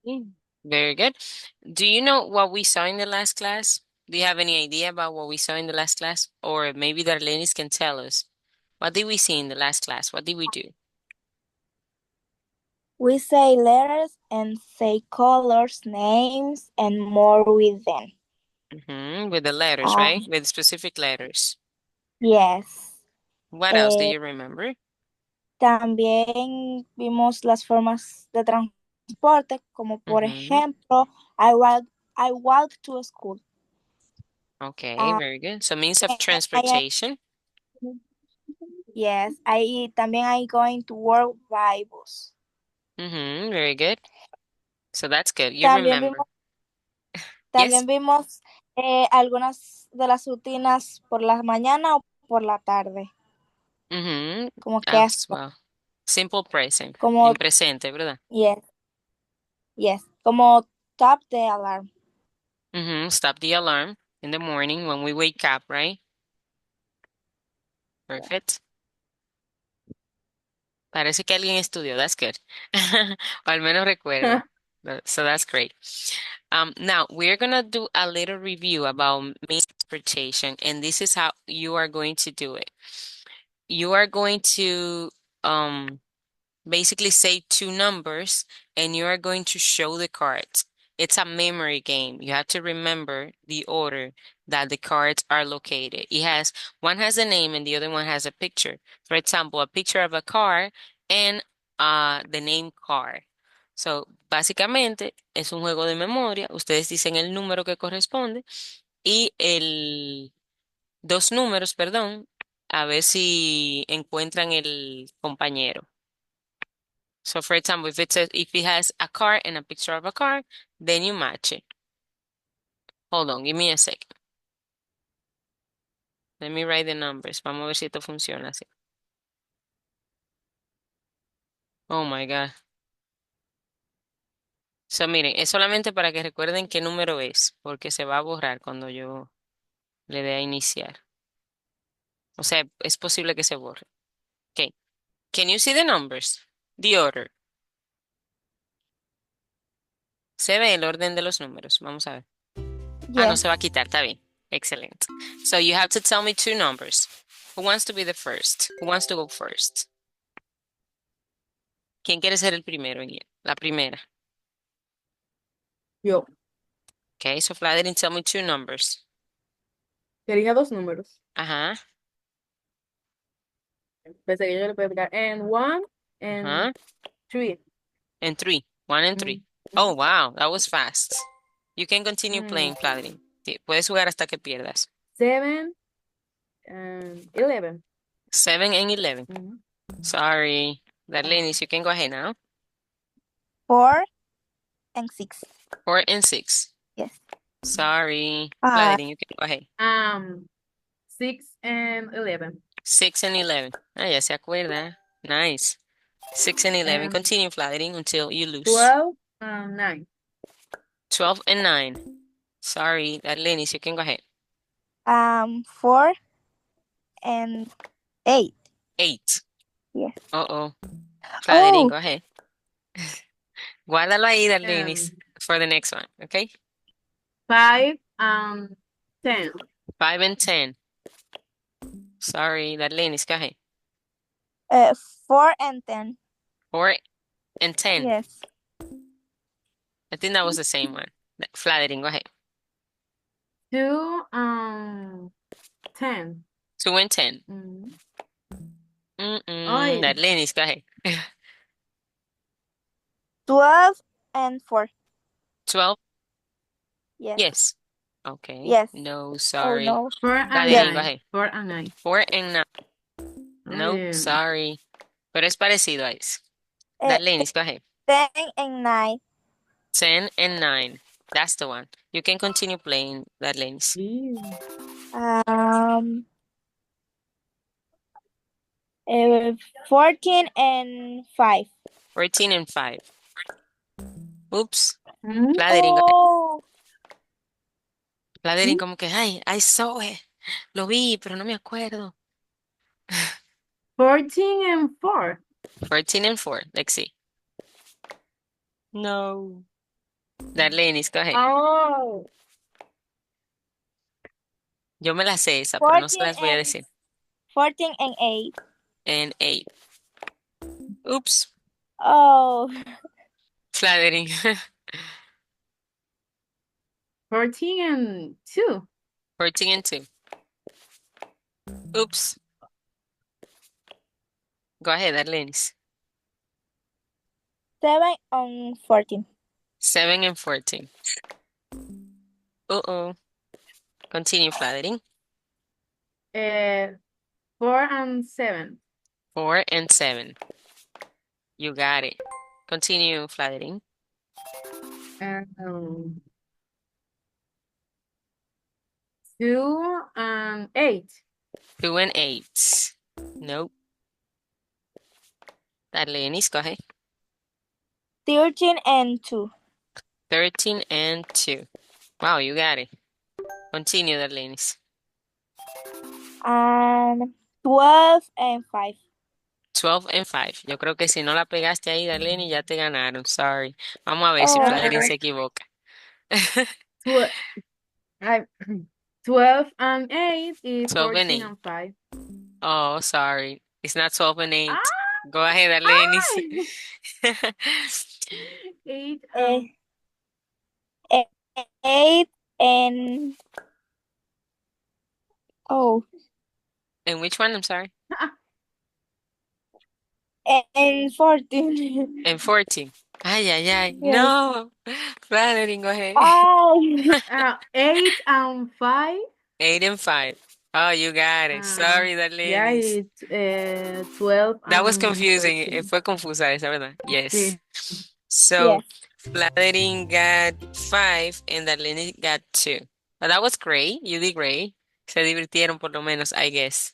Mm, very good. Do you know what we saw in the last class? Do you have any idea about what we saw in the last class? Or maybe Darlenis can tell us. What did we see in the last class? What did we do? We say letters and say colors, names, and more with them. With the letters, Uh, right? With specific letters. yes. What else do Eh, you remember? También vimos las formas de transporte, como por Mm-hmm. ejemplo, I walk to school. Okay, Uh, very good. So means of I, transportation. yes, también I going to work by bus. Very good. So that's good. You También remember. vimos, Yes? también vimos algunas de las rutinas por la mañana o por la tarde, Mm-hmm. como que As hasta, well. Simple present. En como, presente, ¿verdad? yes, yes, como tap the alarm. Stop the alarm in the morning when we wake up, right? Perfect. Parece que alguien estudió. That's good. O al menos recuerda. So that's great. Now we're gonna do a little review about means of transportation, and this is how you are going to do it. You are going to um basically say two numbers and you are going to show the cards. It's a memory game. You have to remember the order that the cards are located. One has a name and the other one has a picture. For example, a picture of a car and the name car. So, básicamente es un juego de memoria. Ustedes dicen el número que corresponde y dos números, perdón, a ver si encuentran el compañero. So for example, if it has a car and a picture of a car, then you match it. Hold on, give me a second. Let me write the numbers. Vamos a ver si esto funciona así. Oh my God. So miren, es solamente para que recuerden qué número es, porque se va a borrar cuando yo le dé a iniciar. O sea, es posible que se borre. Okay. Can you see the numbers? The order. Se ve el orden de los números. Vamos a ver. Ah, no se va a Yes, quitar. Está bien. Excellent. So you have to tell me two numbers. Who wants to be the first? Who wants to go first? ¿Quién quiere ser el primero en ir? La primera. Yo Okay, so Flattery, tell me two numbers. quería dos números. Ajá, Pensé que yo le podía explicar. And one and ajá. three. And three. One and three. Mm, Oh, mm, wow, that was fast. You can continue mm. playing, Flattery. Puedes jugar hasta que pierdas. 7 and 11. 7 and 11. Mhm. Sorry. Darlenis, you can go ahead now. 4 and 6. 4 and 6. Yes. Sorry. Ah, Flattery, you can go ahead. 6 and 11. 6 and 11. Ah, ya se acuerda. Nice. 6 and 11. And Continue, Flattery, until you lose. 12 and 9. 12 and 9. Sorry, Darlenis, you can go ahead. 4 and 8. 8. Yes. Uh-oh. Flattery, Oh, go ahead. Guárdalo ahí, Darlenis, And for the next one, okay? 5 and 10. 5 and 10. Sorry, Darlenis, go ahead. 4 and 10. 4 and 10. Yes. I think that was the same one. Flattery, go ahead. 2 and 10. 2 and 10. Mm. Mm-mm. Ay, Darlenis, go ahead. 12 and 4. 12? Yes. Yes. Okay. Yes. No, Oh sorry. no. 4 and Yes. Flattery, go 9. ahead. 4 and 9. 4 and 9. No, Ay, sorry. Pero es parecido a eso. Uh, Darlenis, go ahead. 10 and 9. 10 and 9. That's the one. You can continue playing that lanes. ew. Um, 14 and 5. 14 and 5. Oops. Mm, Flattering. Oh. Flattering mm. como que, ay, I saw it. Lo vi, pero no me acuerdo. 14 and 4. 14 and 4. Let's see. No. Darlenis, go ahead. Oh, Yo me la sé esa, pero no se 14 las voy a decir. 8. And 8. Oops. Oh, Flattering. 14 and 2. 14 and 2. Oops. Go ahead, Darlenis. 7 on 14. 7 and 14. Uh-oh. Continue flattering. 4 and 7. 4 and 7. You got it. Continue flattering. Um, 2 and 8. 2 and 8. Nope. Darlenis, go ahead. 13 and 2. 13 and 2. Wow, you got it. Continue, Darlenis. 12 and 5. 12 and 5. Yo creo que si no la pegaste ahí, Darlene, ya te ganaron. Sorry. Vamos a ver si Oh, Fladerín se equivoca. Tw- I, 12 and 8 is 12 and 14 8. and 5. Oh, sorry. It's not 12 and 8. Ah, Go ahead, Darlene. ay. 8 eh, 8 and oh, And which one? I'm sorry. and 14. And 14. Ay, ay, ay. Yes. No. Fladerín, go ahead. Oh, 8 and 5. 8 and 5. Oh, you got it. Sorry, Yeah, Darlene. it's 12 That was and confusing. 13. Fue confusa esa, ¿verdad? Yes. Sí. So, yes. Flattering got 5 and Darlene got 2. But that was great. You did great. Se divirtieron por lo menos, I guess.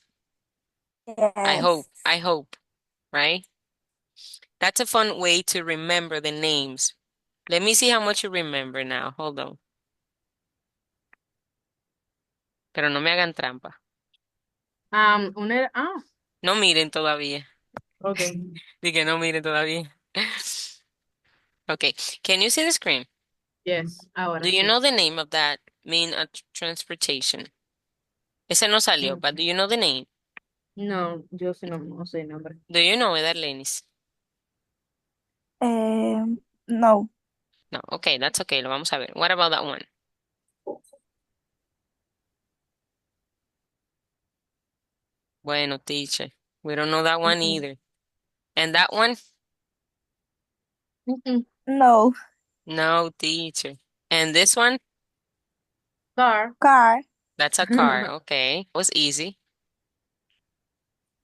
I Yes. hope. I hope. Right? That's a fun way to remember the names. Let me see how much you remember now. Hold on. Pero no me hagan trampa. No miren todavía. Okay. Dije no miren todavía. Okay. Can you see the screen? Yes, ahora Do you sí. know the name of that mean of transportation? Ese no salió, Mm. but do you know the name? No, yo sí no sé el nombre. Do you know it, Darlenis? No. No, okay, that's okay. Lo vamos a ver. What about that one? Bueno, teacher, we don't know that one Mm-mm. either. And that one? Mm-mm. No. No, teacher. And this one? Car. Car. That's a car. Okay, was easy.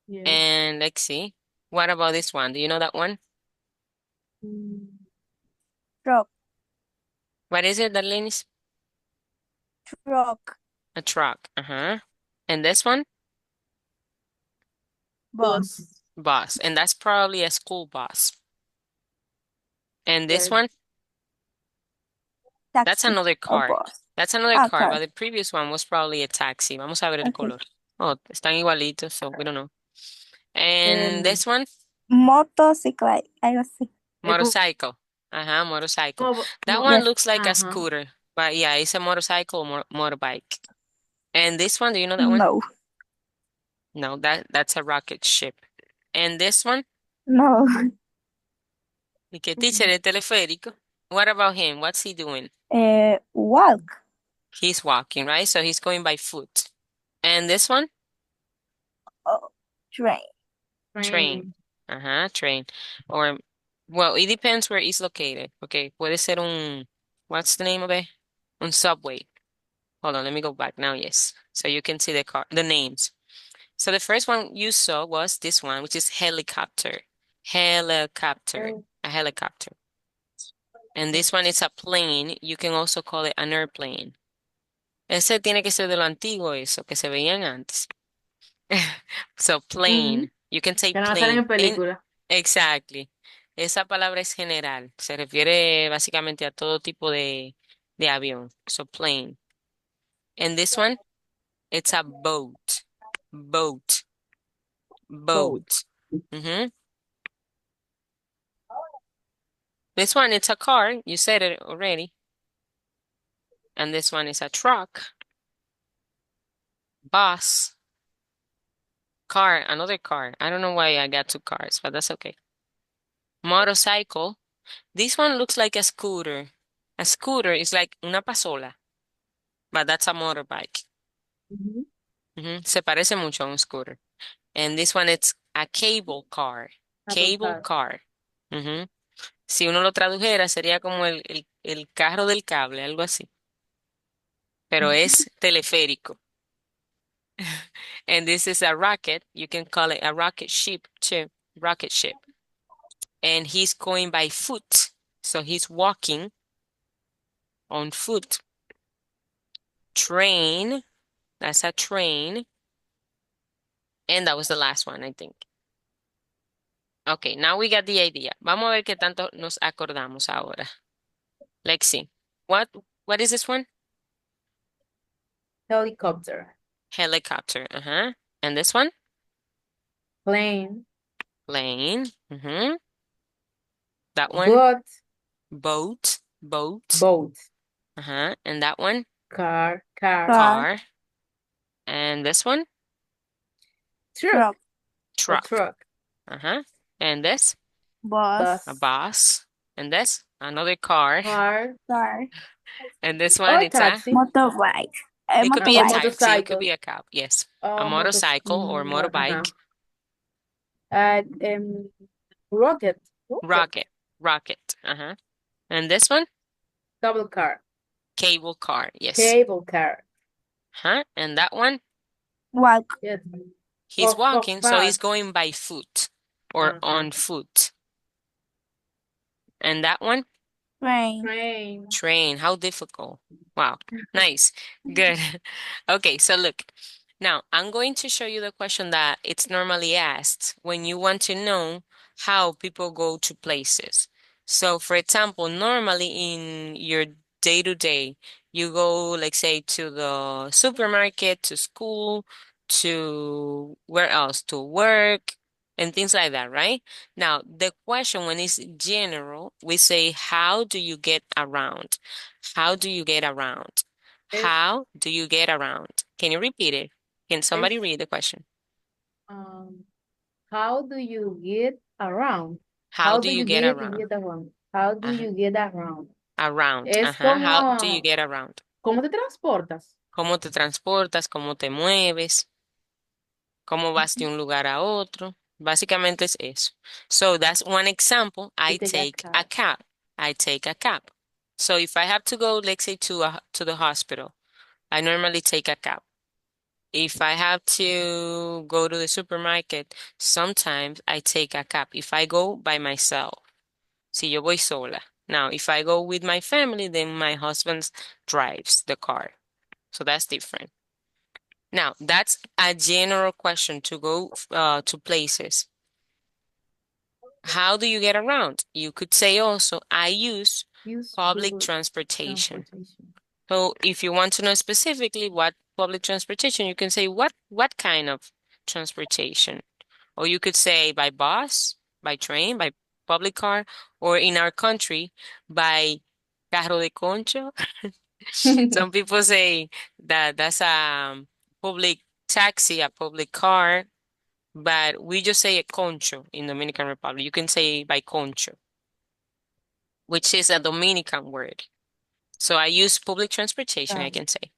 Yes. And let's see. What about this one? Do you know that one? Mm. Truck. What is it, Darlenis? Truck. A truck. Uh-huh. And this one? Bus. Bus. And that's probably a school bus. And this Yes. one? That's Taxi another or car. bus. That's another car, Car. but the previous one was probably a taxi. Vamos a ver el Okay. color. Oh, están igualitos, so we don't know. And this one? Motocicleta. Algo así. Es Motorcycle. Uh-huh, motorcycle. That como, one Yes. looks like a ajá. scooter, but yeah, it's a motorcycle or motorbike. And this one, do you know that one? No. No, that's a rocket ship. And this one? No. Y que teacher, el teleférico. What about him? What's he doing? Walk. He's walking, right? So he's going by foot. And this one? Oh, train. Train. Ajá, train. Or, well, it depends where it's located. Okay, puede ser what's the name of it? Un subway. Hold on, let me go back now, yes. So you can see the names. So the first one you saw was this one, which is helicopter. Helicopter. Oh, A helicopter. And this one is a plane. You can also call it an airplane. Ese tiene que ser de lo antiguo eso, que se veían antes. So plane. You can say que no salen plane. en película. Exactly. Esa palabra es general. Se refiere básicamente a todo tipo de avión. So plane. And this one, it's a boat. Boat. Boat. Boat. hmm This one, it's a car. You said it already. And this one is a truck, bus, car, another car. I don't know why I got two cars, but that's okay. Motorcycle. This one looks like a scooter. A scooter is like una pasola, but that's a motorbike. Mhm. Se parece mucho a un scooter. And this one it's a cable car. Cable Cable car. car. Ujú. Si uno lo tradujera sería como el carro del cable, algo así. Pero es teleférico. And this is a rocket. You can call it a rocket ship too. Rocket ship. And he's going by foot. So he's walking on foot. Train. That's a train. And that was the last one, I think. Okay, now we got the idea. Vamos a ver qué tanto nos acordamos ahora. Let's see. What is this one? Helicopter. Helicopter. And this one? Plane. Plane. That one? Boat. Boat. Boat. Boat. And that one? Car. Car. And this one? Truck. Truck. Truck. And this? Bus. A bus. And this? Another car. Car. And this one, it's taxi. Motorbike. it could be a motorbike. taxi, it could be a cab. Yes. A motorcycle or motorbike. Rocket. Rocket. And this one? Double car. Cable car. Yes. Cable car. And that one? Walk. Yes. He's Of walking, so he's fast. going by foot or on foot. And that one? Train. Train. How difficult. Wow. Nice. Good. Okay, so look. Now, I'm going to show you the question that it's normally asked when you want to know how people go to places. So, for example, normally in your day-to-day, you go, like say, to the supermarket, to school, to where else? To work, and things like that, right? Now, the question when it's general, we say, how do you get around? How do you get around? Es- How do you get around? Can you repeat it? Can somebody Es- read the question? How do you get around? How do you get around? How do Ajá. you get around? Around. Es How do you como, get around? ¿cómo te transportas? ¿Cómo te transportas? ¿Cómo te mueves? ¿Cómo vas de un lugar a otro? Básicamente es eso. So that's one example. I take a cab. I take a cab. So if I have to go, let's say to the hospital, I normally take a cab. If I have to go to the supermarket, sometimes I take a cab. If I go by myself, si yo voy sola. Now, if I go with my family, then my husband drives the car. So that's different. Now, that's a general question to go to places. How do you get around? You could say also, I use public transportation. So if you want to know specifically what public transportation, you can say what kind of transportation? Or you could say by bus, by train, by public car, or in our country, by carro de concho. Some people say that that's a public taxi, a public car, but we just say a concho in Dominican Republic. You can say by concho, which is a Dominican word. So I use public transportation, I can say.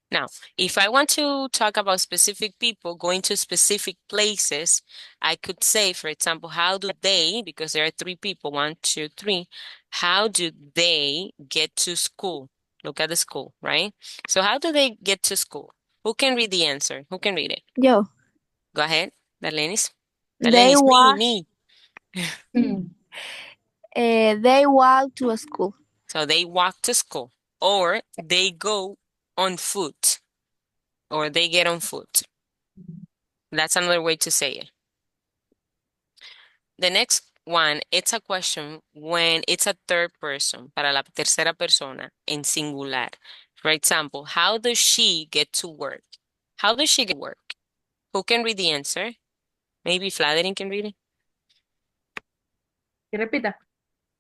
Now, if I want to talk about specific people going to specific places, I could say, for example, how do they, because there are three people, 1, 2, 3, how do they get to school? Look at the school, right? So how do they get to school? Who can read the answer? Who can read it? Yo. Go ahead, Darlenis. They Darlenis, walk. me. They walk to a school. So they walk to school, or they go on foot, or they get on foot. That's another way to say it. The next one, it's a question when it's a third person, para la tercera persona, en singular. For example, how does she get to work? How does she get to work? Who can read the answer? Maybe Fladerin can read it. Que repita.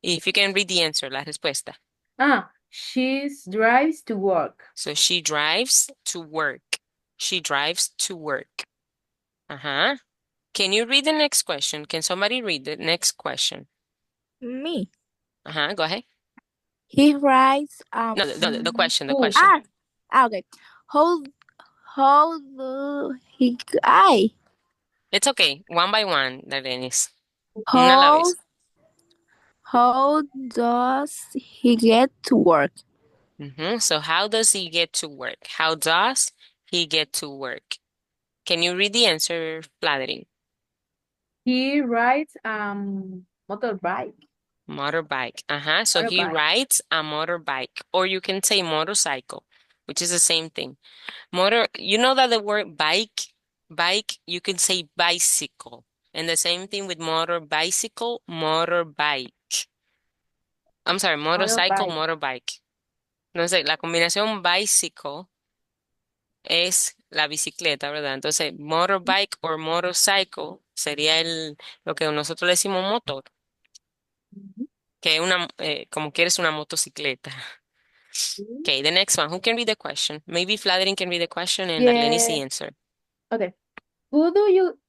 If you can read the answer, la respuesta. She drives to work. So she drives to work. She drives to work. Uh-huh. Can you read the next question? Can somebody read the next question? Me. Uh-huh. Go ahead. He rides No, the question, the Who? question. okay. How do he I It's okay. One by one, Darenis. Una a la how vez. how does he get to work? So how does he get to work? How does he get to work? Can you read the answer, Flattering? He rides motorbike. Motorbike. Uh-huh. So he Motorbike. rides a motorbike, or you can say motorcycle, which is the same thing. You know that the word bike, you can say bicycle. And the same thing with bicycle, motorbike. I'm sorry, motorcycle, Motorbike. motorbike. Entonces, la combinación bicycle es la bicicleta, ¿verdad? Entonces, motorbike o motorcycle sería lo que nosotros le decimos motor, Mhm. que es como quieres una motocicleta. Okay, the next one. Who can read the question? Maybe Flattering can read the question and Darlene is Yeah. the answer. Okay. Who do you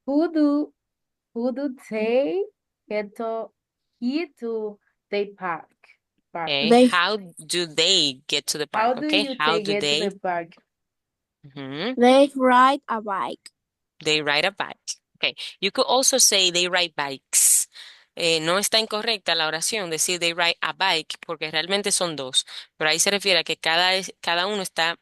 who do who do they get to the park? Park. Okay, They how do they get to the park? How do Okay, you how take do get to they? the park? Mhm. they ride a bike. They ride a bike. Okay, you could also say they ride bikes. No está incorrecta la oración decir they ride a bike porque realmente son dos, pero ahí se refiere a que cada uno está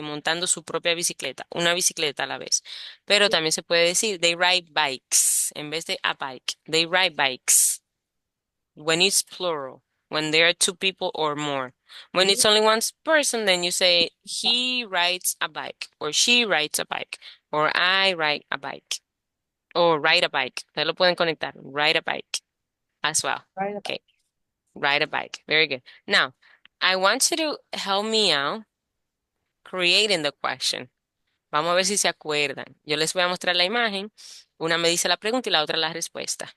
montando su propia bicicleta, una bicicleta a la vez. Pero también se puede decir they ride bikes en vez de a bike. They ride bikes when it's plural, when there are two people or more. When it's only one person, then you say he rides a bike or she rides a bike or I ride a bike. O ride a bike. Ustedes lo pueden conectar. Ride a bike as well. Ride a Okay. bike. Ride a bike. Very good. Now, I want you to help me out creating the question. Vamos a ver si se acuerdan. Yo les voy a mostrar la imagen. Una me dice la pregunta y la otra la respuesta.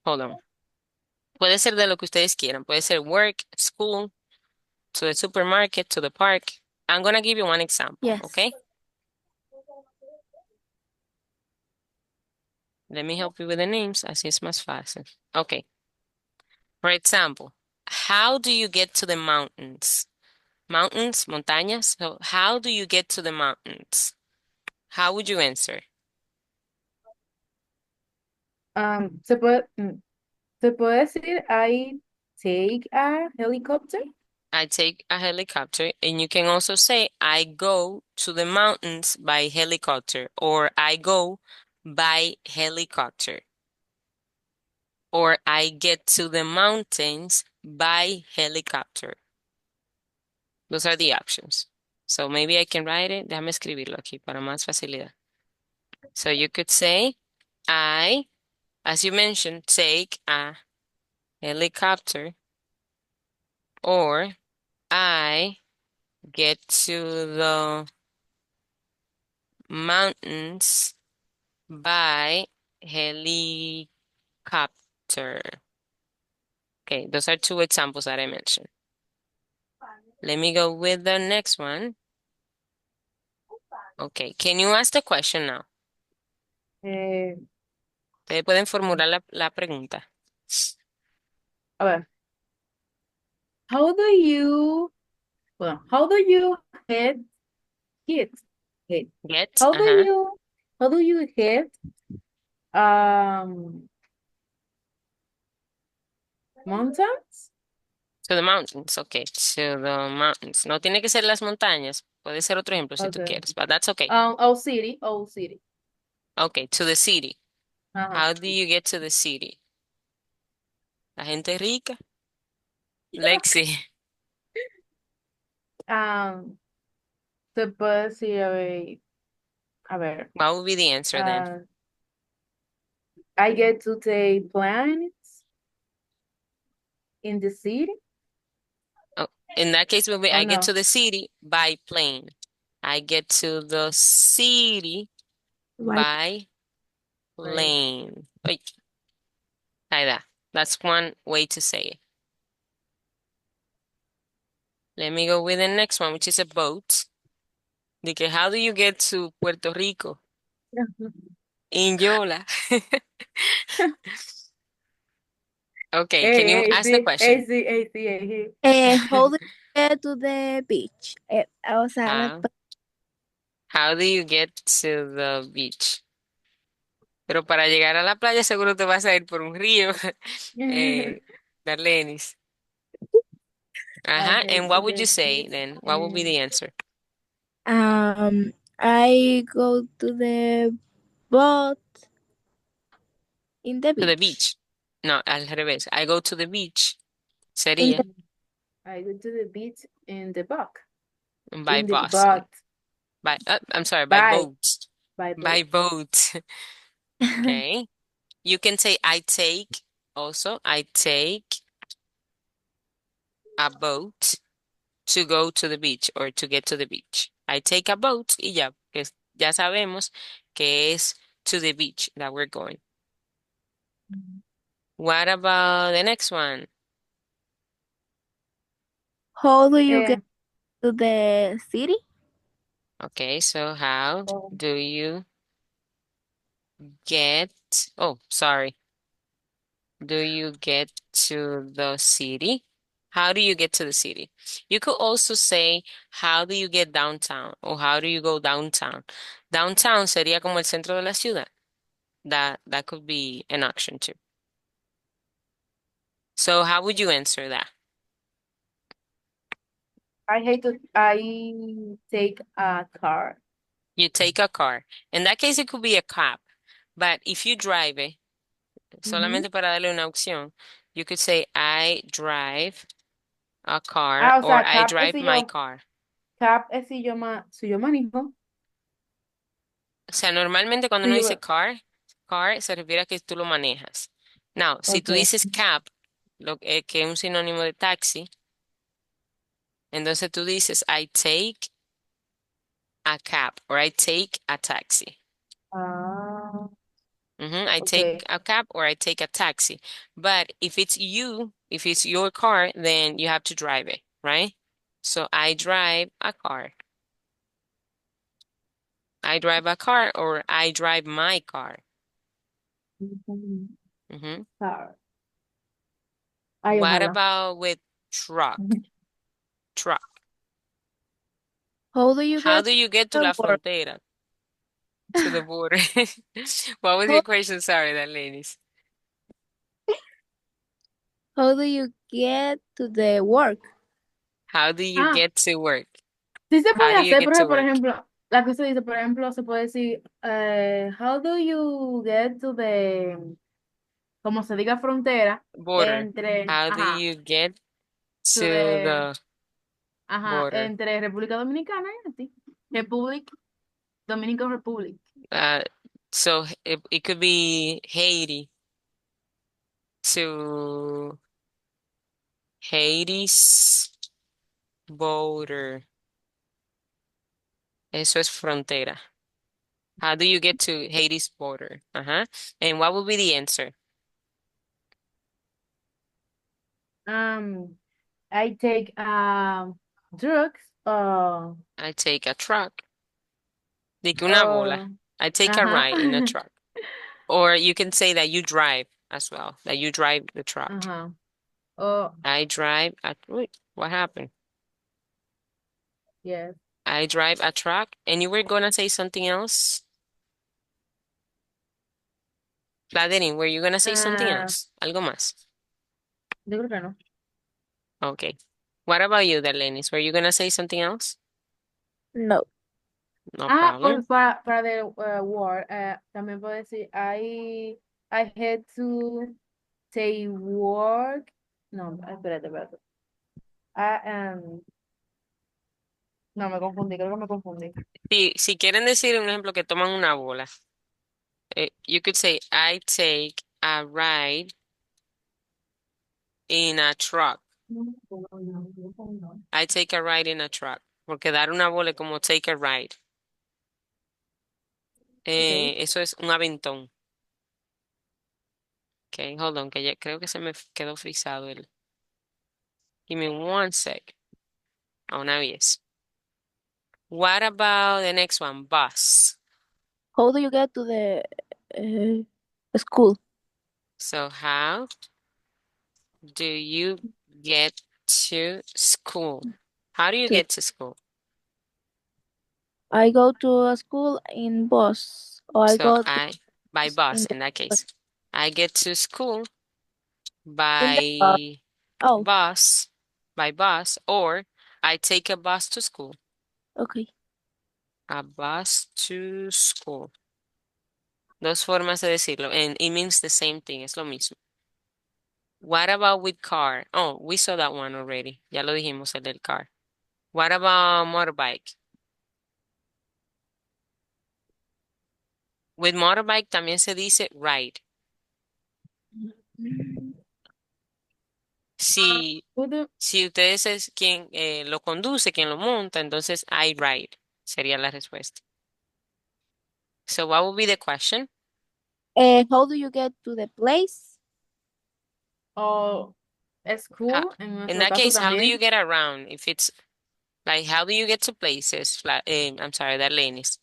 Hold on. Puede ser de lo que ustedes quieran. Puede ser work, school, to the supermarket, to the park. I'm gonna give you one example, Yes. okay? Let me help you with the names. Así es más fácil. Okay. For example, how do you get to the mountains? Mountains, montañas. So how do you get to the mountains? How would you answer? Se puede, se puede decir I take a helicopter. I take a helicopter, and you can also say I go to the mountains by helicopter, or I go by helicopter, or I get to the mountains by helicopter. Those are the options. So maybe I can write it. Déjame escribirlo aquí para más facilidad. So you could say I, as you mentioned, take a helicopter, or I get to the mountains by helicopter. Okay, those are two examples that I mentioned. Let me go with the next one. Okay, can you ask the question now? Eh, Ustedes pueden formular la pregunta. a ver. How do you, well, how do you head, hit, hit? Get, uh-huh. How do you head, mountains? To the mountains, okay, to the mountains. No tiene que ser las montañas. Puede ser otro ejemplo si tú Okay. quieres, but that's okay. Old city. Okay, to the city. Ajá. How do you get to the city? La gente rica. Lexi, Se puede decir, a ver, what would be the answer then? I get to take planes in the city. Oh, in that case, will be Oh I get no. to the city by plane. I get to the city Right. by Right. plane. Ay, like that. That's one way to say it. Let me go with the next one, which is a boat. De que how do you get to Puerto Rico? In Yola. Okay, can you ask the question? AC. How do you get to the beach? O sea, How? How do you get to the beach? Pero para llegar a la playa seguro te vas a ir por un río, eh, Darlenis. Ajá, Okay, and to what would you the say beach then? What would be and the answer? I go to the boat in the To the beach. beach. No, al revés. I go to the beach. In the Sería I go to the beach in the boat. by In the bus. boat. I'm sorry, by By boat. by By boat. boat. Okay. You can say I take also. I take a boat to go to the beach or to get to the beach. I take a boat y ya, ya sabemos que es to the beach that we're going. What about the next one? How do you Eh, get to the city? Okay, so how oh, do you get, oh, sorry. Do you get to the city? How do you get to the city? You could also say, how do you get downtown? O how do you go downtown? Downtown sería como el centro de la ciudad. That could be an option too. So how would you answer that? I take a car. You take a car. In that case, it could be a cab. But if you drive it, Ujú. solamente para darle una opción, you could say, I drive a car Ah, o or sea, I drive my car. cab es si yo manejo, O sea, normalmente cuando si uno dice yo, car se refiere a que tú lo manejas. Now, si tú okay. dices cab, que es un sinónimo de taxi, entonces tú dices I take a cab or I take a taxi. Ah, I take okay. a cab or I take a taxi. But if it's you, if it's your car, then you have to drive it, right? So I drive a car. I drive a car or I drive my car. Ujú. hmm Car. Ay, What ojalá. about with truck? Truck. How do you How get do you get to to la work? frontera? To the border. What was your How, question? Sorry, that ladies. how do you get to the work? How do you Ah, get to work? sí se How puede do you hacer, get to pero por work? ejemplo, la que se dice, por ejemplo, se puede decir, how do you get to the, como se diga frontera, Border. entre, How do ajá, you get to to the, the ajá, border? entre República Dominicana y Haití. Dominican Republic. Uh, so it could be Haiti to Haiti's border. Eso es frontera. How do you get to Haiti's border? Uh-huh. And what will be the answer? Um, I take drugs, I take a truck. De que una bola. uh, I take a ajá, ride in a truck. Or you can say that you drive as well, that you drive the truck. ajá, oh, I drive a, wait, what happened? yes. I drive a truck. And you were gonna say something else? Vladimir, were you gonna say something Ah, else? Algo más. yo creo que no. Okay. What about you, Darlenis? Were you gonna say something else? No. No Ah, problem. para the word, también puedo decir, I had to take work. No, espérate. I, no, me confundí, creo que me confundí. Si quieren decir un ejemplo que toman una bola, you could say, I take a ride in a truck. I take a ride in a truck. Porque dar una bola es como take a ride. Okay. Eso es un aventón. Okay, hold on, que ya creo que se me quedó frisado el. Give me one sec. a una 10. What about the next one? Bus. How do you get to the school? So how do you get to school? How do you To get to school? I go to a school in bus, or I So go to by bus in in that the case. I get to school in the bus. by Oh, bus, or I take a bus to school. okay. A bus to school. Dos formas de decirlo, and it means the same thing, es lo mismo. What about with car? Oh, we saw that one already. Ya lo dijimos, el del car. What about motorbike? With motorbike también se dice ride. Si, Could si ustedes es quien lo conduce, quien lo monta, entonces I ride sería la respuesta. So what would be the question? How do you get to the place? o How, school, en in nuestro that caso case, how do you también. get around? If it's like, how do you get to places? I'm sorry, Darlenis.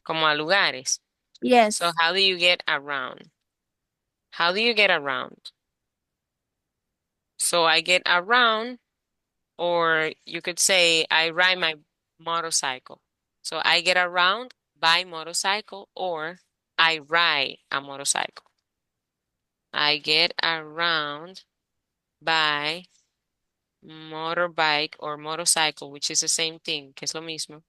Como a lugares. So Yes. how do you get around? How do you get around? So I get around, or you could say I ride my motorcycle. So I get around by motorcycle, or I ride a motorcycle. I get around by motorbike or motorcycle, which is the same thing, que es lo mismo.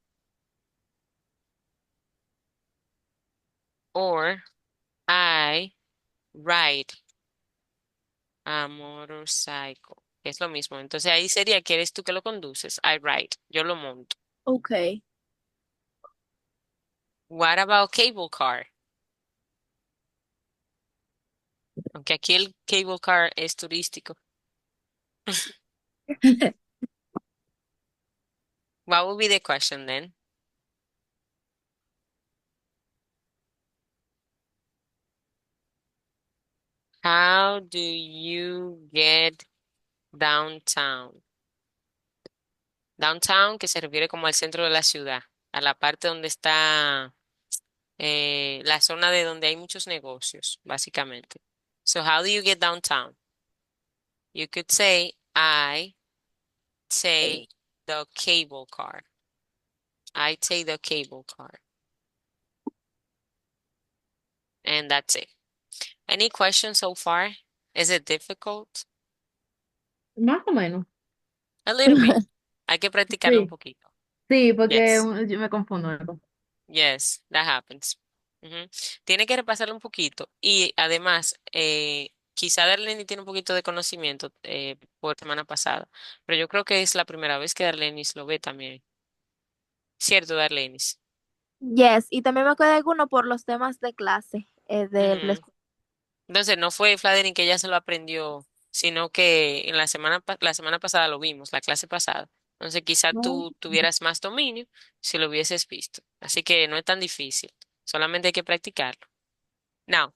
Or I ride a motorcycle, que es lo mismo. Entonces ahí sería que eres tú que lo conduces. I ride, yo lo monto. Okay. What about cable car? Aunque aquí el cable car es turístico. What would be the question then? How do you get downtown? Downtown, que se refiere como al centro de la ciudad, a la parte donde está la zona de donde hay muchos negocios, básicamente. So how do you get downtown? You could say, I take the cable car. I take the cable car. And that's it. Any questions so far? Is it difficult? Más o menos. A little bit. Hay que practicarlo un Sí, poquito. sí, porque Yes. yo me confundo. ¿No? Yes, that happens. Ujú. Tiene que repasarlo un poquito. Y además, quizá Darlene tiene un poquito de conocimiento por semana pasada, pero yo creo que es la primera vez que Darlenis lo ve también. ¿Cierto, Darlenis? Yes, y también me acuerdo de alguno por los temas de clase de la Ujú. escuela. Entonces, no fue Fladerin que ella se lo aprendió, sino que en la semana pasada lo vimos, la clase pasada. Entonces, quizá No. tú tuvieras más dominio si lo hubieses visto. Así que no es tan difícil, solamente hay que practicarlo. Now,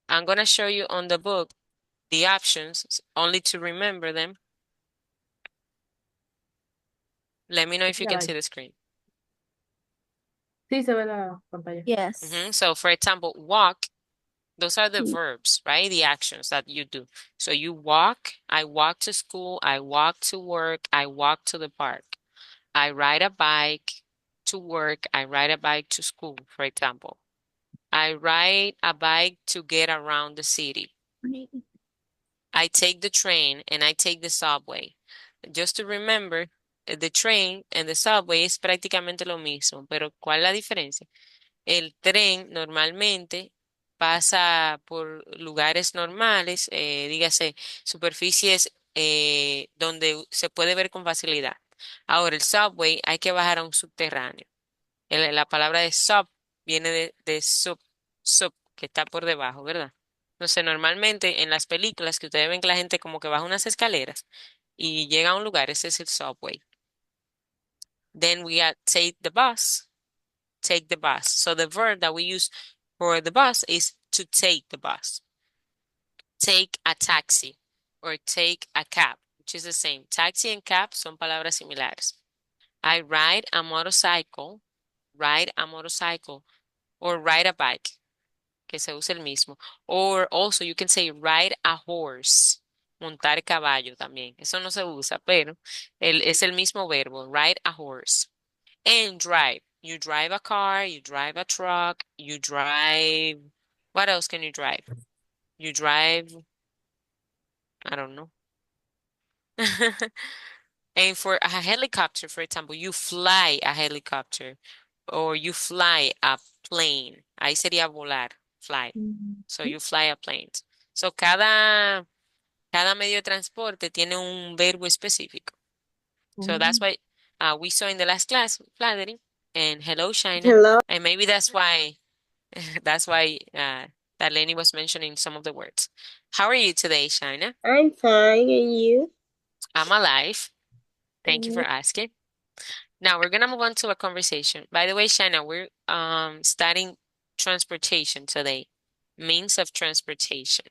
I'm going to show you on the book the options only to remember them. Let me know if you Ya can va. see the screen. Sí, se ve la pantalla. Yes. So, for example, walk, those are the Sí. verbs, right? The actions that you do. So, you walk, I walk to school, I walk to work, I walk to the park. I ride a bike to work, I ride a bike to school, for example. I ride a bike to get around the city. I take the train and I take the subway. Just to remember, the train and the subway es prácticamente lo mismo, pero ¿cuál es la diferencia? El tren normalmente pasa por lugares normales, dígase, superficies donde se puede ver con facilidad. Ahora, el subway hay que bajar a un subterráneo. La palabra de sub viene de sub, que está por debajo, ¿verdad? Entonces, normalmente en las películas que ustedes ven que la gente como que baja unas escaleras y llega a un lugar, ese es el subway. Then we got take the bus, take the bus. So the verb that we use for the bus is to take the bus. Take a taxi or take a cab, which is the same. Taxi and cab son palabras similares. I ride a motorcycle, or ride a bike, que se usa el mismo. Or also you can say ride a horse, montar caballo también. Eso no se usa, pero es el mismo verbo, ride a horse. And drive. You drive a car, you drive a truck, you drive. What else can you drive? You drive, I don't know. And for a helicopter, for example, you fly a helicopter or you fly a plane. Ahí sería volar, fly. So you fly a plane. So cada medio de transporte tiene un verbo específico. So that's why we saw in the last class flattering and hello, China. Hello, And maybe that's why that Lenny was mentioning some of the words. How are you today, China? I'm fine, and you? I'm alive. Thank you for asking. Now we're gonna move on to a conversation. By the way, Shanna, we're studying transportation today, means of transportation.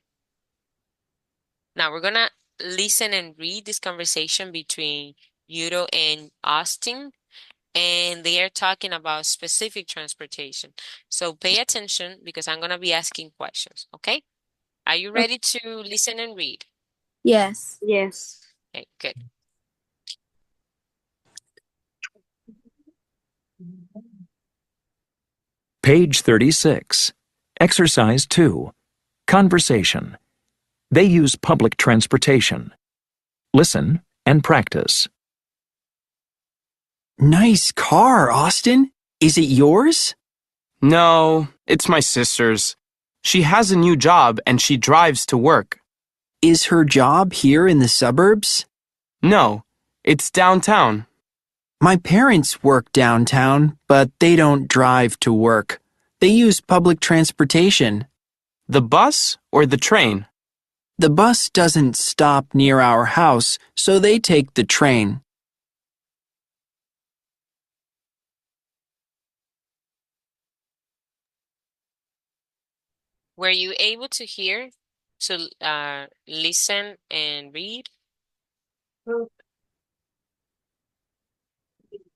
Now we're gonna listen and read this conversation between Yudo and Austin, and they are talking about specific transportation. So pay attention because I'm gonna be asking questions, okay? Are you ready to listen and read? Yes. Yes. Okay, good. Page 36. Exercise 2. Conversation. They use public transportation. Listen and practice. Nice car, Austin. Is it yours? No, it's my sister's. She has a new job and she drives to work. Is her job here in the suburbs? No, it's downtown. My parents work downtown, but they don't drive to work. They use public transportation. The bus or the train? The bus doesn't stop near our house, so they take the train. Were you able to hear, to listen and read?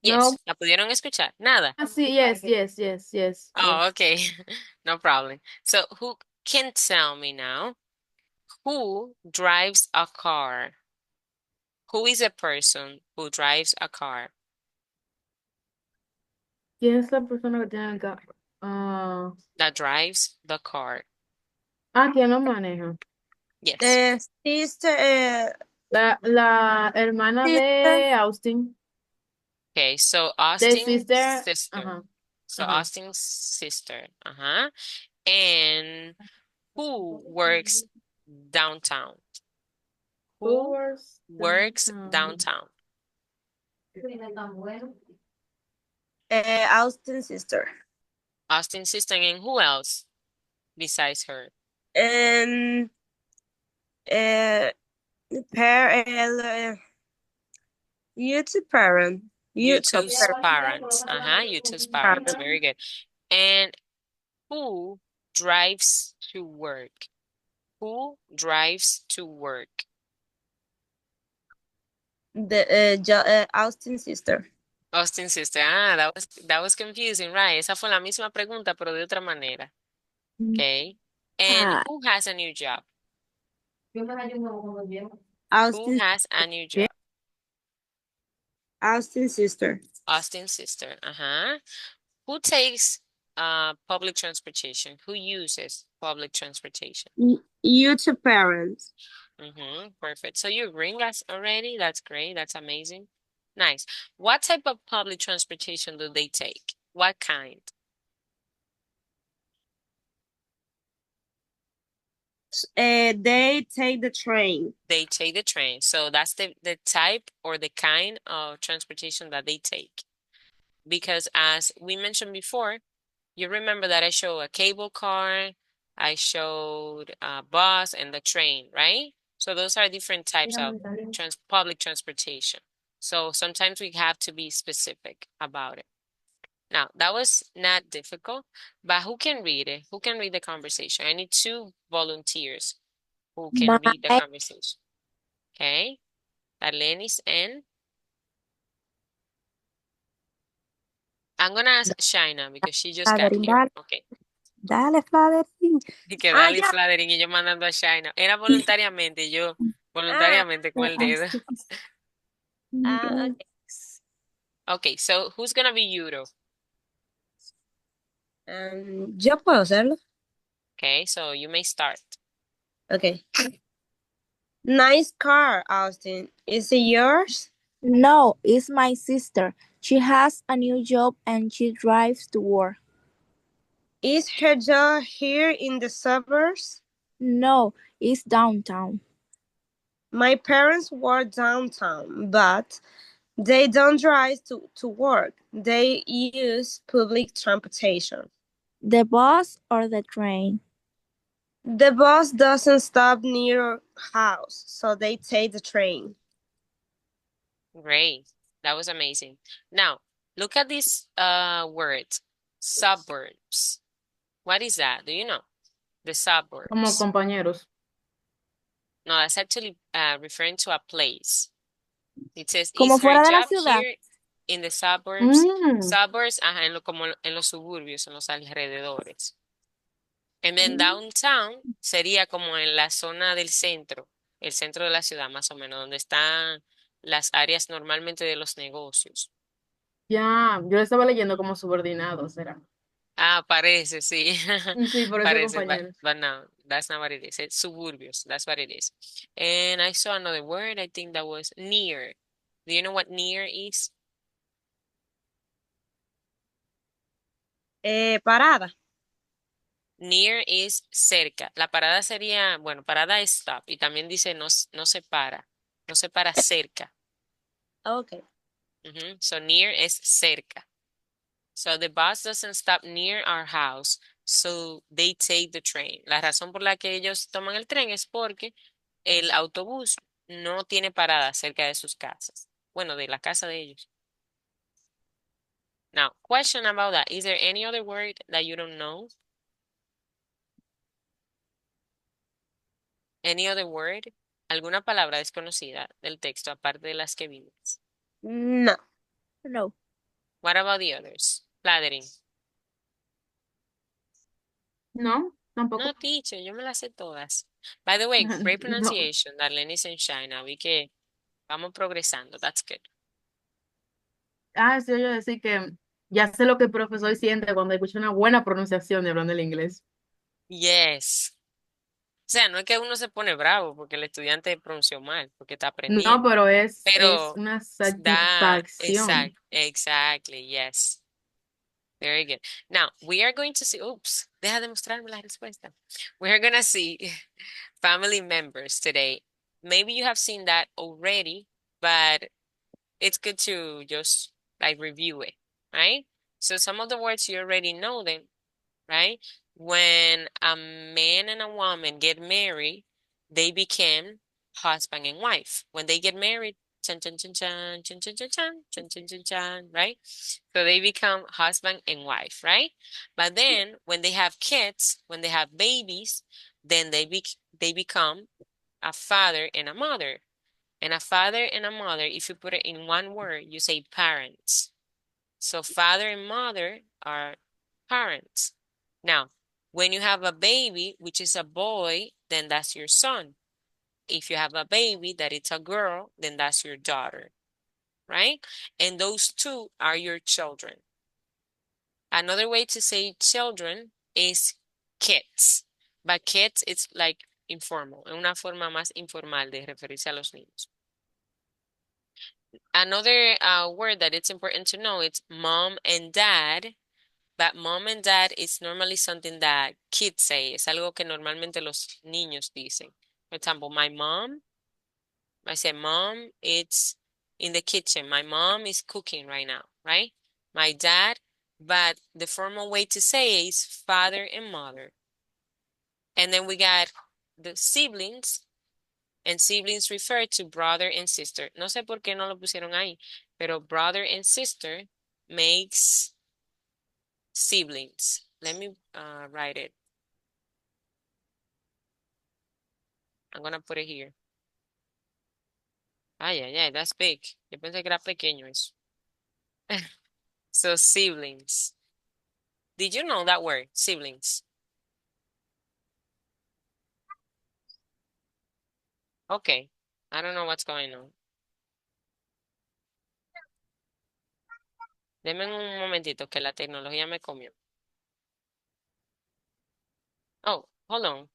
Yes, No. ¿la pudieron escuchar? Nada. Sí, yes. Oh, okay. No problem. So who can tell me now who drives a car? Who is a person who drives a car? ¿Quién es la persona que tiene el carro? Ah, That drives the car. ¿quién lo maneja? Yes. Sister, La hermana de Austin. Okay, so The Austin's sister. sister. Ajá. So Ajá. Austin's sister. Uh-huh. And who works downtown? Who works downtown? Austin's sister. Austin's sister, and who else besides her? And YouTube parent. YouTube's parents. YouTube's parents. Very good. And who drives to work? Who drives to work? Austin's sister. Austin's sister. That was confusing, right? Esa fue la misma pregunta, pero de otra manera. Okay. And who has a new job? Who has a new job? Austin's sister. Austin's sister. Who takes public transportation? Who uses public transportation? YouTube parents. Perfect. So you're agreeing us already? That's great. That's amazing. Nice. What type of public transportation do they take? What kind? They take the train. They take the train. So that's the type or the kind of transportation that they take. Because as we mentioned before, you remember that I showed a cable car, I showed a bus and the train, right? So those are different types of public transportation. So sometimes we have to be specific about it. Now, that was not difficult, but who can read it? Who can read the conversation? I need 2 volunteers who can read the conversation. Okay? Arlenis and I'm gonna ask Shaina because she just got Flattering, here. dale, Okay. dale, flattering. Y que Ah, Dali ya. Flattering y yo mandando a Shaina. Era voluntariamente, yo Ah, voluntariamente con el dedo. okay. Okay, so who's gonna be Euro? Yo puedo hacerlo. Okay, so you may start. Okay. Nice car, Austin. Is it yours? No, it's my sister. She has a new job and she drives to work. Is her job here in the suburbs? No, it's downtown. My parents work downtown, but they don't drive to work. They use public transportation. The bus or the train? The bus doesn't stop near house, so they take the train. Great. That was amazing. Now, look at this word, suburbs. What is that? Do you know? The Como suburbs. compañeros. No, that's actually referring to a place. It says, Como is her fuera de la job ciudad. here in the suburbs? Mm. Suburbs, ajá, como en los suburbios, en los alrededores. And then Mm. downtown sería como en la zona del centro, el centro de la ciudad más o menos, donde están las áreas normalmente de los negocios. Ya, yo lo estaba leyendo como subordinado, será. Ah, parece, sí. Sí, por eso Parece, compañeros. but no, that's not what it is. It's suburbios, that's what it is. And I saw another word, I think that was near. Do you know what near is? Parada. Near is cerca. La parada sería, bueno, parada es stop y también dice no, no se para, no se para cerca. Okay. So near es cerca. So the bus doesn't stop near our house, so they take the train. La razón por la que ellos toman el tren es porque el autobús no tiene parada cerca de sus casas. Bueno, de la casa de ellos. Now, question about that. Is there any other word that you don't know? Any other word? ¿Alguna palabra desconocida del texto aparte de las que vimos? No. No. What about the others? Flattering. No, No, tampoco. teacher, yo me las sé todas. By the way, great No. pronunciation, Darlene and Shaina. Vi que vamos progresando. That's good. Ah, sí, yo decir que ya sé lo que el profesor siente cuando escucha una buena pronunciación de hablando el inglés. Yes. O sea, no es que uno se pone bravo porque el estudiante pronunció mal, porque está No, aprendiendo. pero es Pero una da, satisfacción. exactly, yes. Very good. Now, we are going to see, oops, deja de mostrarme la respuesta. We are going to see family members today. Maybe you have seen that already, but it's good to just like review it, right? So some of the words you already know them, right? When a man and a woman get married, they became husband and wife. When they get married, chan chan chan chan chan chan chan chan chan chan chan chan, right? So they become husband and wife, right? But then when they have kids, when they have babies, then they become a father and a mother. And a father and a mother, if you put it in one word, you say parents. So father and mother are parents. Now, when you have a baby, which is a boy, then that's your son. If you have a baby that it's a girl, then that's your daughter, right? And those two are your children. Another way to say children is kids. But kids, it's like informal, es una forma más informal de referirse a los niños. Another word that it's important to know, it's mom and dad. But mom and dad is normally something that kids say. Es algo que normalmente los niños dicen. For example, my mom, I say, mom, it's in the kitchen. My mom is cooking right now, right? My dad, but the formal way to say it is father and mother. And then we got the siblings, and siblings refer to brother and sister. No sé por qué no lo pusieron ahí, pero brother and sister makes siblings. Let me write it. I'm gonna put it here. Ay, ay, ay, that's big. Yo pensé que era pequeño eso. So siblings. Did you know that word, siblings? Okay. I don't know what's going on. Deme un momentito que la tecnología me comió. Oh, hold on.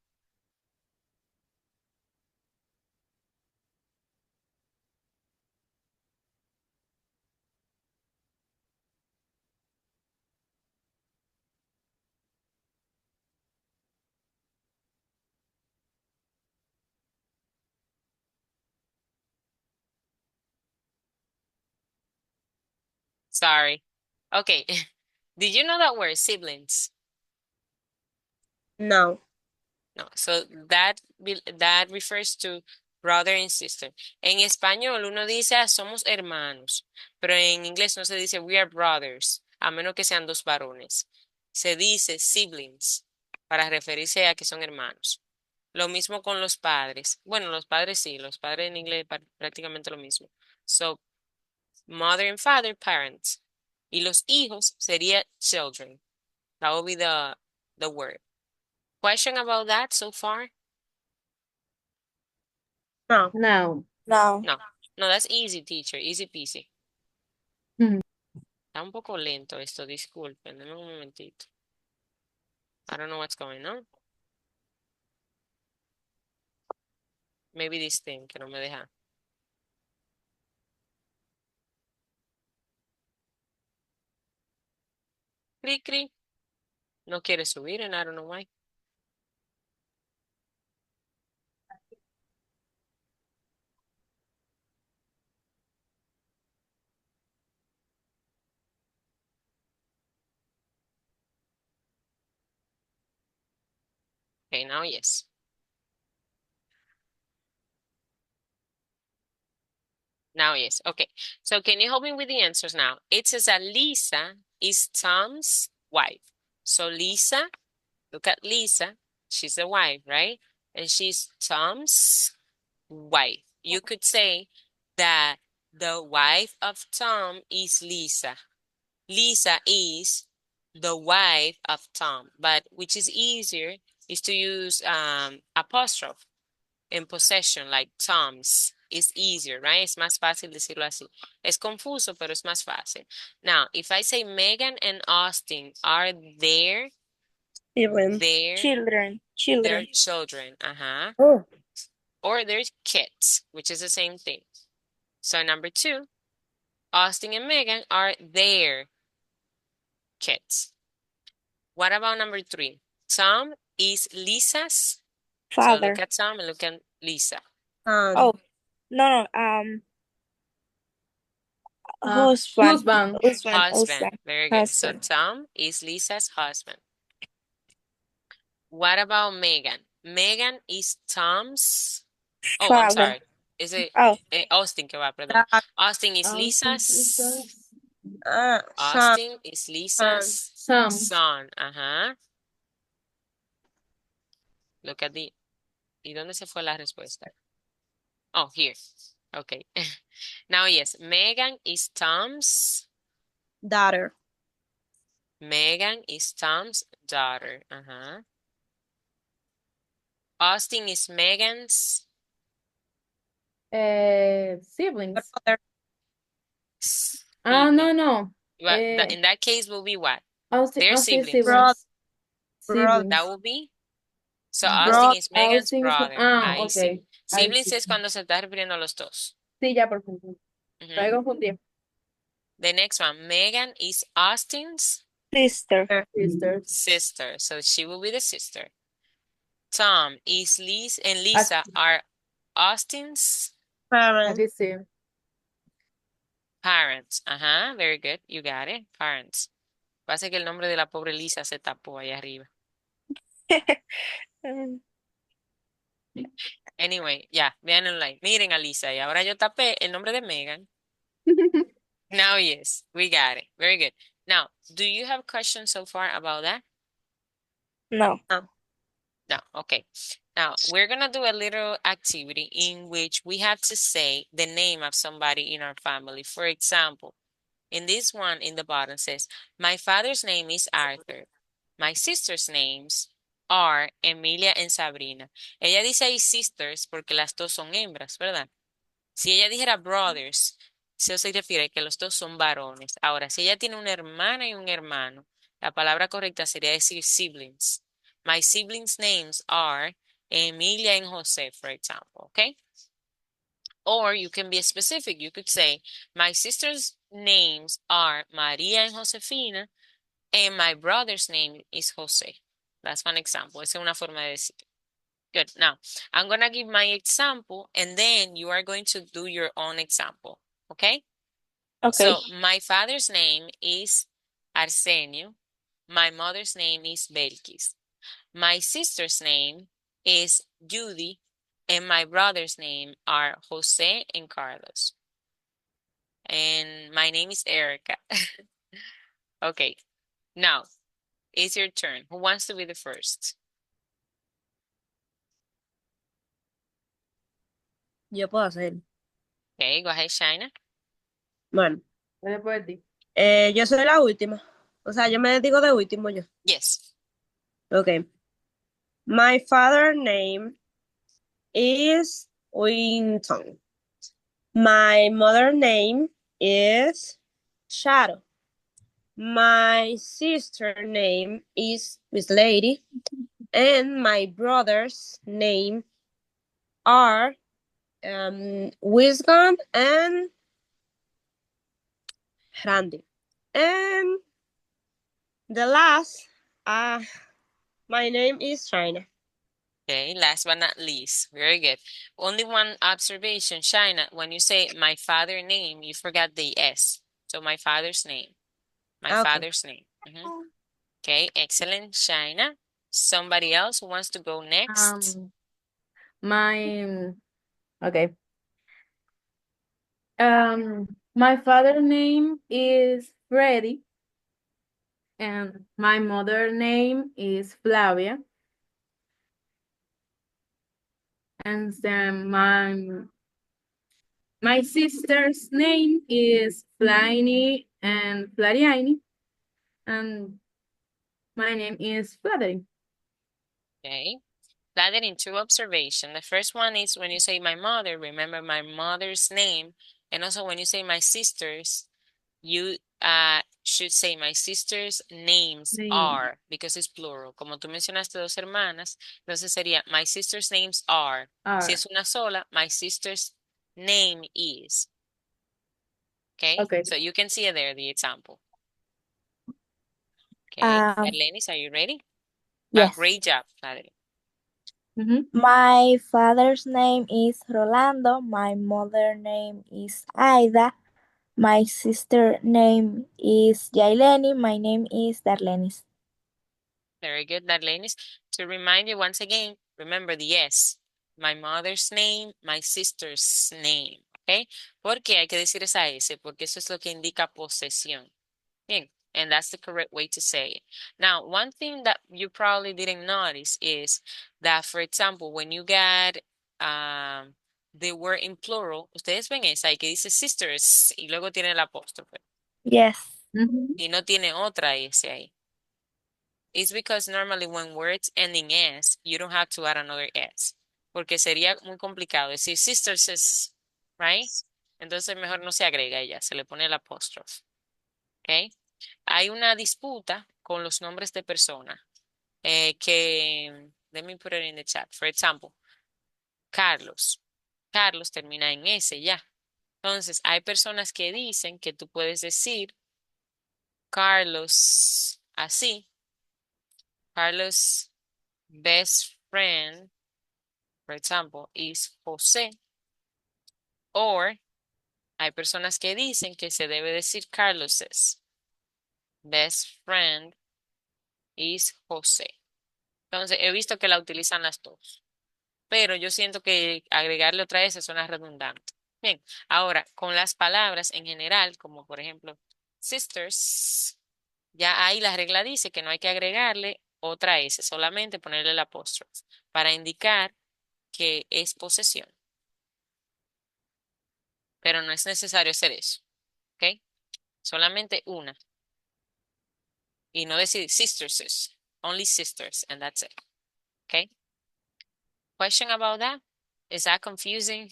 Sorry. Okay. Did you know that word, siblings? No. No. So that refers to brother and sister. En español uno dice somos hermanos, pero en inglés no se dice we are brothers, a menos que sean dos varones. Se dice siblings para referirse a que son hermanos. Lo mismo con los padres. Bueno, los padres sí, los padres en inglés prácticamente lo mismo. So, mother and father, parents. Y los hijos sería children. That will be the word. Question about that so far? No. No. No. No. No, that's easy, teacher. Easy peasy. Mhm. Está un poco lento esto, disculpen. Deme un momentito. I don't know what's going on. Maybe this thing que no me deja. Clic, clic. No quiere subir and I don't know why. Okay, now yes. Now, yes. Okay. So can you help me with the answers now? It says that Lisa is Tom's wife. So Lisa, look at Lisa. She's the wife, right? And she's Tom's wife. You could say that the wife of Tom is Lisa. Lisa is the wife of Tom, but which is easier is to use apostrophe in possession, like Tom's. It's easier, right? Es más fácil decirlo así. Es confuso, pero es más fácil. Now, if I say Megan and Austin are their Siblings. Children. their Children. children, Oh. or their kids, which is the same thing. So number 2, Austin and Megan are their kids. What about number 3? Tom is Lisa's. So Father. look at Tom and look at Lisa. Oh, no. Husband. Husband. Husband. Very good. So Husband. Tom is Lisa's husband. What about Megan? Megan is Tom's. Oh, I'm Father. sorry. Is it Oh, Austin que va, perdón. Austin is Austin Lisa's. is Son. Austin is Lisa's Sam. son. Look at the. ¿Y dónde se fue la respuesta? Oh, here. Okay. Now, yes, Megan is Tom's. Daughter. Megan is Tom's daughter. Austin is Megan's Siblings. Brother. sibling. No. But in that case will be what? Austin, Their Austin siblings. Brother. Siblings. That will be. So Brother. Austin is Megan's Austin is- brother. I okay. see. I Siblings see. es cuando se está refiriendo a los dos. Sí, ya por favor. Mhm. Me confundí. The next one, Megan is Austin's sister. Sisters. sister. So she will be the sister. Tom is Liz and Lisa are Austin's Parents. Aquí sí. parents. Very good. You got it. Parents. Pasa que el nombre de la pobre Lisa se tapó ahí arriba. Anyway, ya, vean online. Miren a Lisa y ahora yo tapé el nombre de Megan. Now, yes, we got it. Very good. Now, do you have questions so far about that? No. No, okay. Now, we're gonna do a little activity in which we have to say the name of somebody in our family. For example, In this one in the bottom says, my father's name is Arthur. My sister's names are Emilia and Sabrina. Ella dice ahí sisters porque las dos son hembras, ¿verdad? Si ella dijera brothers, eso se refiere a que los dos son varones. Ahora, si ella tiene una hermana y un hermano, la palabra correcta sería decir siblings. My siblings' names are Emilia and Jose, for example, okay? Or you can be specific. You could say, my sister's names are Maria and Josefina, and my brother's name is Jose. That's one example. Esa es una forma de decir. Good. Now, I'm going to give my example, and then you are going to do your own example. Okay? Okay. So, my father's name is Arsenio. My mother's name is Belkis. My sister's name is Judy, and my brother's name are Jose and Carlos. And my name is Erica. Okay. Now, it's your turn. Who wants to be the first? Yo puedo hacer. Okay, go ahead, Shaina. Bueno, Después de ti. yo soy la última. O sea, yo me digo de último yo. Yes. Okay. My father's name is Winton. My mother's name is Shadow. My sister's name is Miss Lady. And my brother's name are Wisdom and Randy. And the last, my name is China. Okay, last but not least. Very good. Only one observation, Shaina. When you say my father's name, you forgot the S. So my father's name. My Okay. father's name. Okay, excellent, Shaina. Somebody else who wants to go next? My okay. My father's name is Freddy, and my mother's name is Flavia. And then my sister's name is Flaini and Flariani, and my name is Flattery. Okay. Flattering two observation. The first one is when you say my mother, remember my mother's name. And also when you say my sisters, you should say my sisters' names are, because it's plural. Como tú mencionaste dos hermanas, entonces sería my sisters' names are. Si es una sola, my sister's name is. Okay? Okay. So you can see it there, the example. Okay. Arlenis, are you ready? Yes. Great job, Flattery. My father's name is Rolando. My mother's name is Aida. My sister's name is Yaileni. My name is Darlenis. Very good, Darlenis. To remind you once again, remember the S. My mother's name, my sister's name. Okay? ¿Por qué hay que decir esa S? Porque eso es lo que indica posesión. Bien. And that's the correct way to say it. Now, one thing that you probably didn't notice is that, for example, when you get the word in plural, ustedes ven esa y que dice sisters y luego tiene el apóstrofe. Yes. Y no tiene otra S ahí. It's because normally when words ending S, you don't have to add another S. Porque sería muy complicado decir sisters is, right? Entonces mejor no se agrega ella, se le pone el apóstrofe. Okay? Hay una disputa con los nombres de personas let me put it in the chat. For example, Carlos. Carlos termina en S ya. Entonces, hay personas que dicen que tú puedes decir Carlos así. Carlos' best friend, for example, is José. Or hay personas que dicen que se debe decir Carlos's best friend is José. Entonces, he visto que la utilizan las dos. Pero yo siento que agregarle otra S suena redundante. Bien, ahora, con las palabras en general, como por ejemplo sisters, ya ahí la regla dice que no hay que agregarle otra S, solamente ponerle el apóstrofe para indicar que es posesión. Pero no es necesario hacer eso. ¿Ok? Solamente una. Y no decir sisters, only sisters, and that's it. Okay? Question about that? Is that confusing?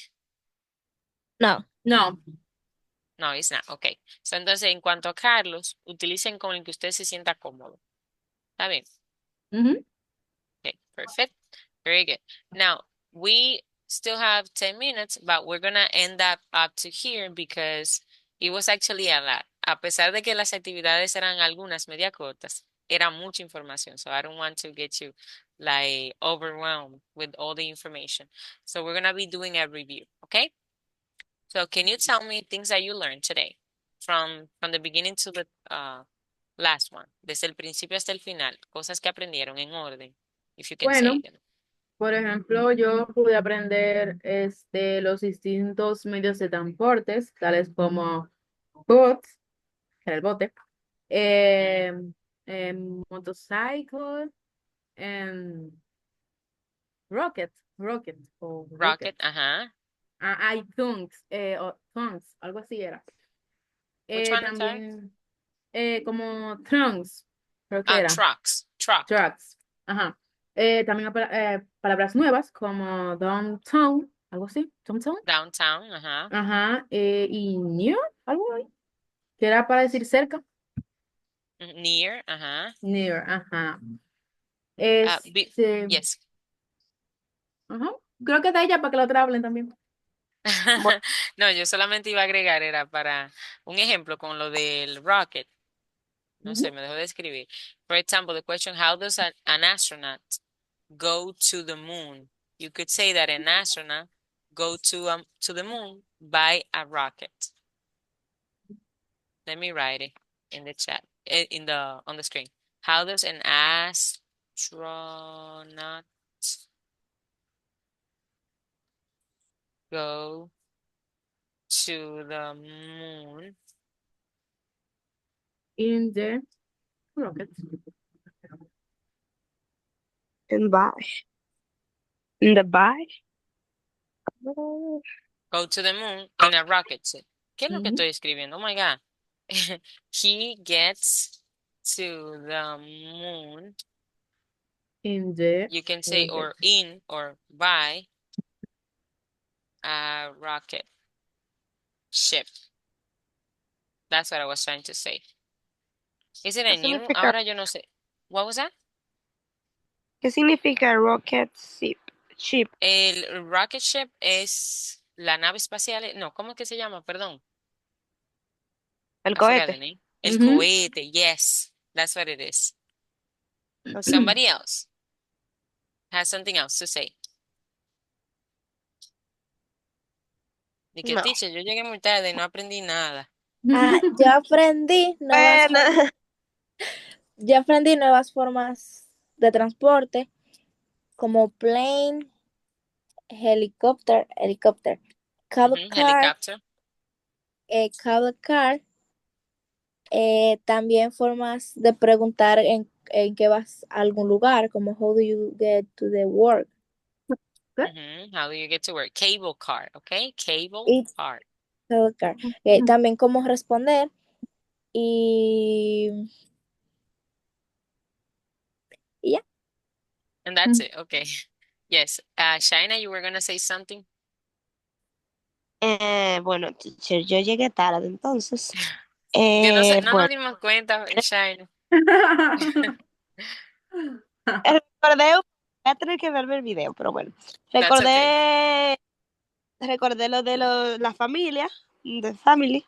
No. No. No, it's not. Okay. So, entonces, en cuanto a Carlos, utilicen con el que usted se sienta cómodo. ¿Está bien? Ujú. Okay, perfect. Very good. Now, we still have 10 minutes, but we're gonna end up to here because it was actually a lot. A pesar de que las actividades eran algunas media cortas, era mucha información. So I don't want to get you like overwhelmed with all the information. So we're gonna be doing a review, okay? So can you tell me things that you learned today from the beginning to the last one, desde el principio hasta el final, cosas que aprendieron en orden, if you can say Bueno, them. por ejemplo, yo pude aprender los distintos medios de transportes, tales como boats, que era el bote, eh, motorcycle, em, rocket o Rocket, rockets. ajá. Hay thunks, o thunks, algo así era. Which one, I'm sorry? También como trunks, creo que era. Truck, Trucks. Ajá. También palabras nuevas como downtown, algo así, downtown. downtown, ajá. Ajá. Y near, algo ahí, que era para decir cerca. Near, ajá. Near, ajá. Yes. Ajá. Creo que está ella para que la otra hablen también. Bueno, No, yo solamente iba a agregar, era para un ejemplo con lo del rocket. No sé, Ujú. me dejó de escribir. For example, the question, how does an astronaut go to the moon? You could say that an astronaut go to the moon by a rocket. Let me write it in the chat, on the screen. How does an astronaut go to the moon? In the rocket. and bye. In the bye. Go to the moon in a rocket ship. ¿Qué es lo que Ujú. estoy escribiendo? Oh my God. He gets to the moon. In the You can say rocket. or in or by a rocket ship. That's what I was trying to say. Is it a ¿Qué new? significa, Ahora yo no sé. What was that? qué significa rocket ship? Ship. El rocket ship es la nave espacial. No, ¿cómo es que se llama? Perdón. El I forgot the cohete. name. El Ujú. cohete. Yes, that's what it is. Okay. Somebody else has something else to say. Y que, No. teacher, yo llegué muy tarde y no aprendí nada. Yo aprendí nuevas Bueno, formas, yo aprendí nuevas formas de transporte como plane, helicóptero, cable car, Helicopter. cable car, también formas de preguntar en qué vas a algún lugar, como how do you get to the work. How do you get to work? Cable car, okay? Cable Y car. cable car. También cómo responder y, y ya. And that's it, okay. Yes. Shaina, you were gonna say something? bueno, teacher, yo llegué tarde, entonces. Yo no sé, no nos Bueno, dimos cuenta, Shaina. recordé, voy a tener que verme el video, pero bueno. That's okay. Recordé lo de la familia, de family,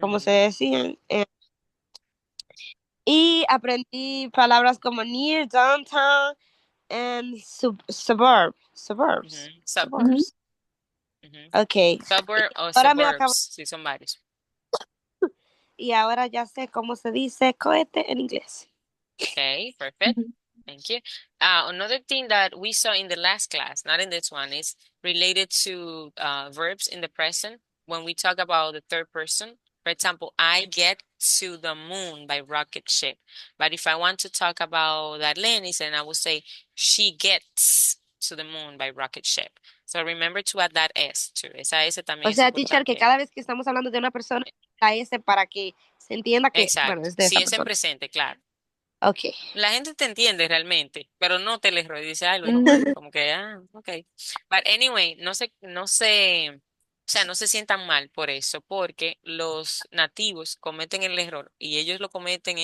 como se Mhm. decían, y aprendí palabras como near, downtown, and suburbs. Ujú. Suburbs. Mhm. Okay. Suburb o Ahora me acabo, suburbs, sí, son varios. y ahora ya sé cómo se dice cohete en inglés. Okay, perfect. Thank you. Another thing that we saw in the last class, not in this one, is related to verbs in the present. When we talk about the third person, for example, I get to the moon by rocket ship. But if I want to talk about Arlenis, then I would say she gets to the moon by rocket ship. So remember to add that S too. Esa S también O es sea, teacher, que importante. cada vez que estamos hablando de una persona, la S para que se entienda que, bueno, Exacto. es de Si esa es en persona. presente, claro. Ok. La gente te entiende realmente, pero no te el error y dice, ay, lo dijo mal. Ujú. Como que, ok. But anyway, o sea, no se sientan mal por eso, porque los nativos cometen el error y ellos lo cometen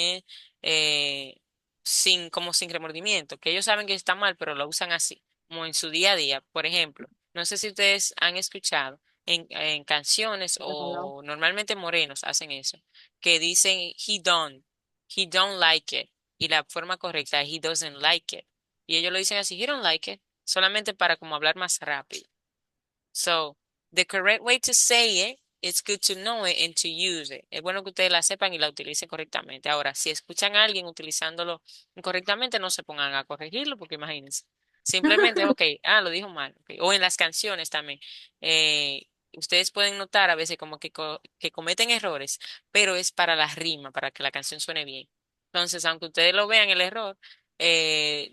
como sin remordimiento, que ellos saben que está mal, pero lo usan así, como en su día a día. Por ejemplo, no sé si ustedes han escuchado en canciones o normalmente morenos hacen eso, que dicen he don't like it. Y la forma correcta es he doesn't like it. Y ellos lo dicen así, he don't like it, solamente para como hablar más rápido. So, the correct way to say it, it's good to know it and to use it. Es bueno que ustedes la sepan y la utilicen correctamente. Ahora, si escuchan a alguien utilizándolo incorrectamente, no se pongan a corregirlo, porque imagínense. Simplemente, ok, lo dijo mal. Ok. O en las canciones también. Ustedes pueden notar a veces como que cometen errores, pero es para la rima, para que la canción suene bien. Entonces, aunque ustedes lo vean el error,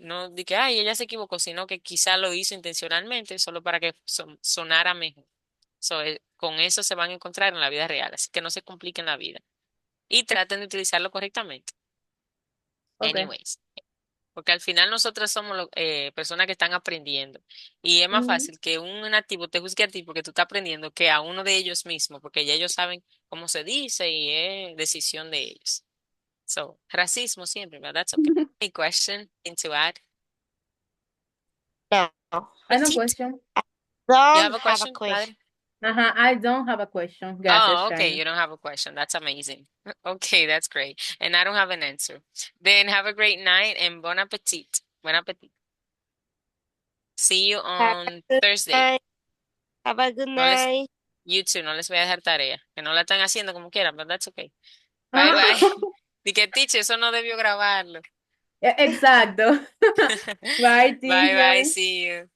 no de que, ay, ella se equivocó, sino que quizá lo hizo intencionalmente solo para que sonara mejor. So, con eso se van a encontrar en la vida real, así que no se compliquen la vida y traten de utilizarlo correctamente. Okay. Anyways, porque al final nosotros somos personas que están aprendiendo y es más Ujú. fácil que un nativo te juzgue a ti porque tú estás aprendiendo que a uno de ellos mismos, porque ya ellos saben cómo se dice y es decisión de ellos. So, racismo siempre, but that's okay. Any question to add? No. I have a Petit? question. You Don't have a have a question, question. Padre? I don't have a question. Gracias, Oh, okay. Shaina. You don't have a question. That's amazing. Okay, that's great. And I don't have an answer. Then have a great night and bon appetit. Bon appetit. See you Have a on good Thursday. night. Have a good No les, night. you too, no les voy a dejar tarea. Que no la están haciendo como quieran, but that's okay. Bye bye. Dije, teacher, eso no debió grabarlo. Exacto. Bye, Bye bye. teacher. See you.